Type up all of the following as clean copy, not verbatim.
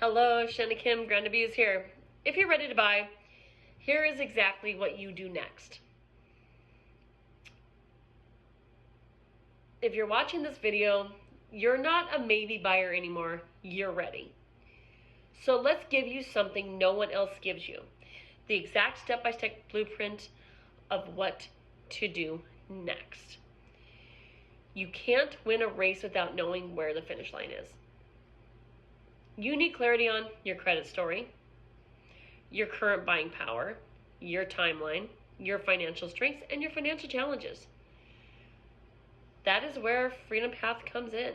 Hello, Shanda Kim, Grand Views here. If you're ready to buy, here is exactly what you do next. If you're watching this video, you're not a maybe buyer anymore, you're ready. So let's give you something no one else gives you. The exact step-by-step blueprint of what to do next. You can't win a race without knowing where the finish line is. You need clarity on your credit story, your current buying power, your timeline, your financial strengths, and your financial challenges. That is where Freedom Path comes in.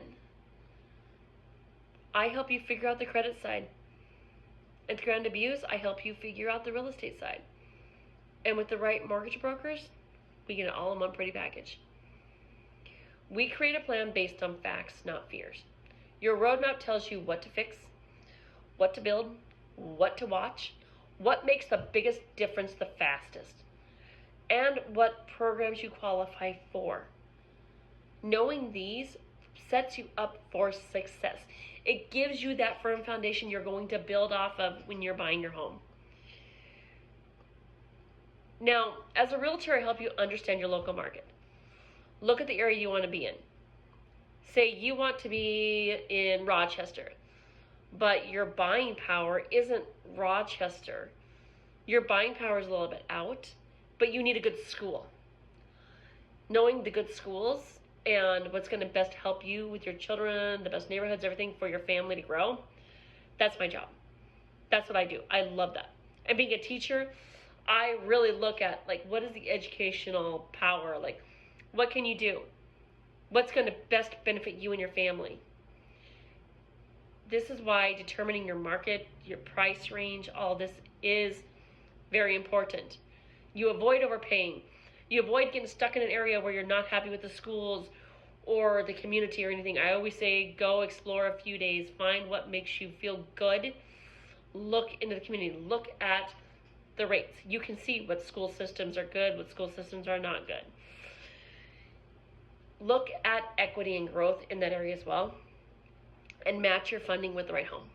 I help you figure out the credit side. At Grand Views, I help you figure out the real estate side. And with the right mortgage brokers, we get it all in one pretty package. We create a plan based on facts, not fears. Your roadmap tells you what to fix, what to build, what to watch, what makes the biggest difference the fastest, and what programs you qualify for. Knowing these sets you up for success. It gives you that firm foundation you're going to build off of when you're buying your home. Now, as a realtor, I help you understand your local market. Look at the area you want to be in. Say you want to be in Rochester, but your buying power isn't Rochester. Your buying power is a little bit out, but you need a good school. Knowing the good schools and what's going to best help you with your children, the best neighborhoods, everything for your family to grow, that's my job. That's what I do. I love that. And being a teacher, I really look at, like, what is the educational power? Like, what can you do? What's going to best benefit you and your family? This is why determining your market, your price range, all this is very important. You avoid overpaying. You avoid getting stuck in an area where you're not happy with the schools or the community or anything. I always say go explore a few days. Find what makes you feel good. Look into the community. Look at the rates. You can see what school systems are good, what school systems are not good. Look at equity and growth in that area as well, and match your funding with the right home.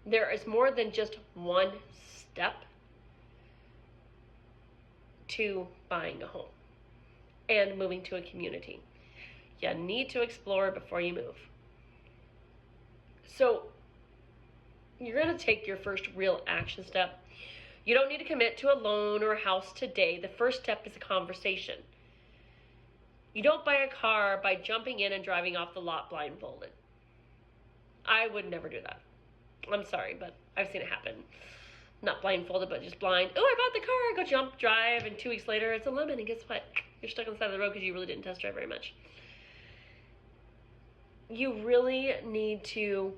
There is more than just one step to buying a home and moving to a community. You need to explore before you move. So you're going to take your first real action step. You don't need to commit to a loan or a house today. The first step is a conversation. You don't buy a car by jumping in and driving off the lot blindfolded. I would never do that. I'm sorry, but I've seen it happen. Not blindfolded, but just blind. Oh, I bought the car. Go jump, drive, and 2 weeks later, it's a lemon. And guess what? You're stuck on the side of the road because you really didn't test drive very much. You really need to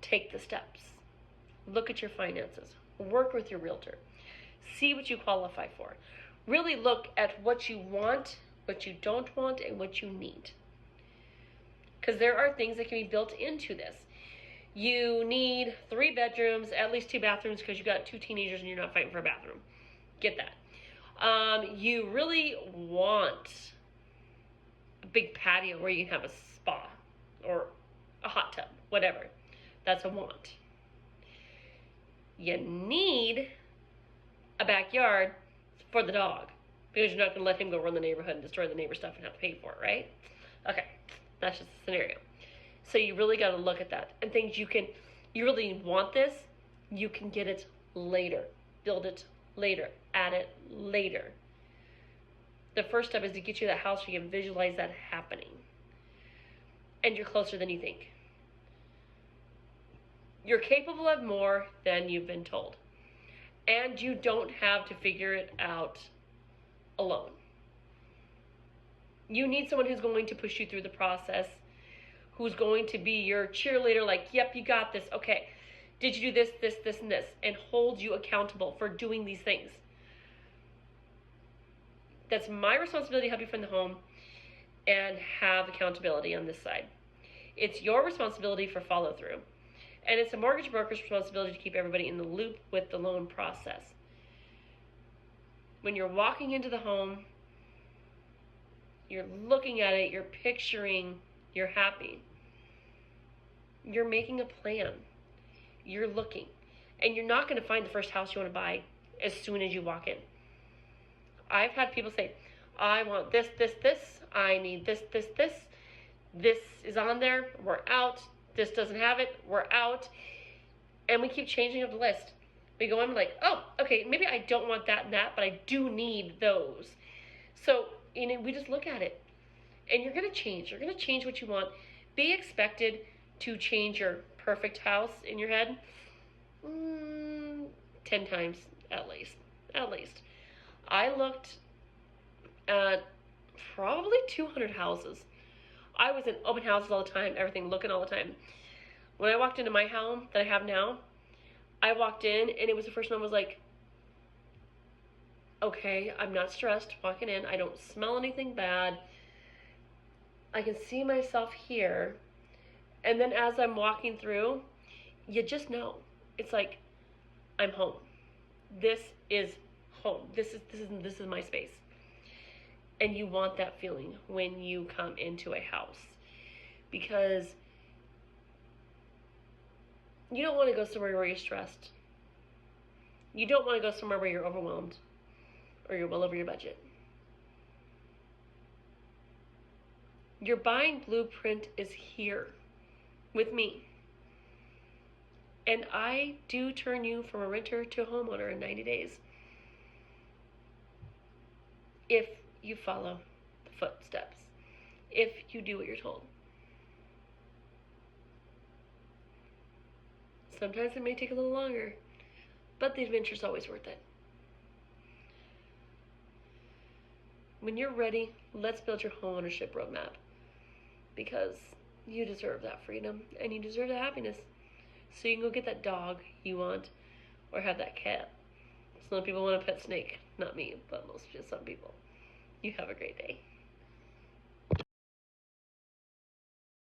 take the steps. Look at your finances. Work with your realtor. See what you qualify for. Really look at what you want, what you don't want, and what you need. Because there are things that can be built into this. You need 3 bedrooms, at least 2 bathrooms, because you got 2 teenagers and you're not fighting for a bathroom. Get that. You really want a big patio where you can have a spa or a hot tub, whatever. That's a want. You need a backyard for the dog, because you're not going to let him go run the neighborhood and destroy the neighbor's stuff and have to pay for it, right? Okay, that's just a scenario. So you really got to look at that. And things you really want this, you can get it later. Build it later. Add it later. The first step is to get you that house where you can visualize that happening. And you're closer than you think. You're capable of more than you've been told. And you don't have to figure it out alone. You need someone who's going to push you through the process, who's going to be your cheerleader, like, yep, you got this. Okay, did you do this, this, this, and this? And hold you accountable for doing these things. That's my responsibility to help you find the home and have accountability on this side. It's your responsibility for follow through. And it's a mortgage broker's responsibility to keep everybody in the loop with the loan process. When you're walking into the home, you're looking at it, you're picturing, you're happy. You're making a plan. You're looking. And you're not going to find the first house you want to buy as soon as you walk in. I've had people say, I want this, this, this. I need this, this, this. This is on there. We're out. This doesn't have it. We're out. And we keep changing up the list. We go on like, oh, okay, maybe I don't want that and that, but I do need those. So, we just look at it. And you're going to change. You're going to change what you want. Be expected to change your perfect house in your head 10 times at least. At least. I looked at probably 200 houses. I was in open houses all the time, everything, looking all the time. When I walked into my home that I have now, I walked in and it was the first one I was like, okay, I'm not stressed walking in. I don't smell anything bad. I can see myself here. And then as I'm walking through, you just know. It's like, I'm home. This is home. This is my space. And you want that feeling when you come into a house. Because you don't want to go somewhere where you're stressed. You don't want to go somewhere where you're overwhelmed or you're well over your budget. Your buying blueprint is here with me. And I do turn you from a renter to a homeowner in 90 days. If you follow the footsteps. If you do what you're told. Sometimes it may take a little longer, but the adventure's always worth it. When you're ready, let's build your homeownership roadmap. Because you deserve that freedom and you deserve that happiness. So you can go get that dog you want or have that cat. Some people want a pet snake. Not me, but just some people. You have a great day.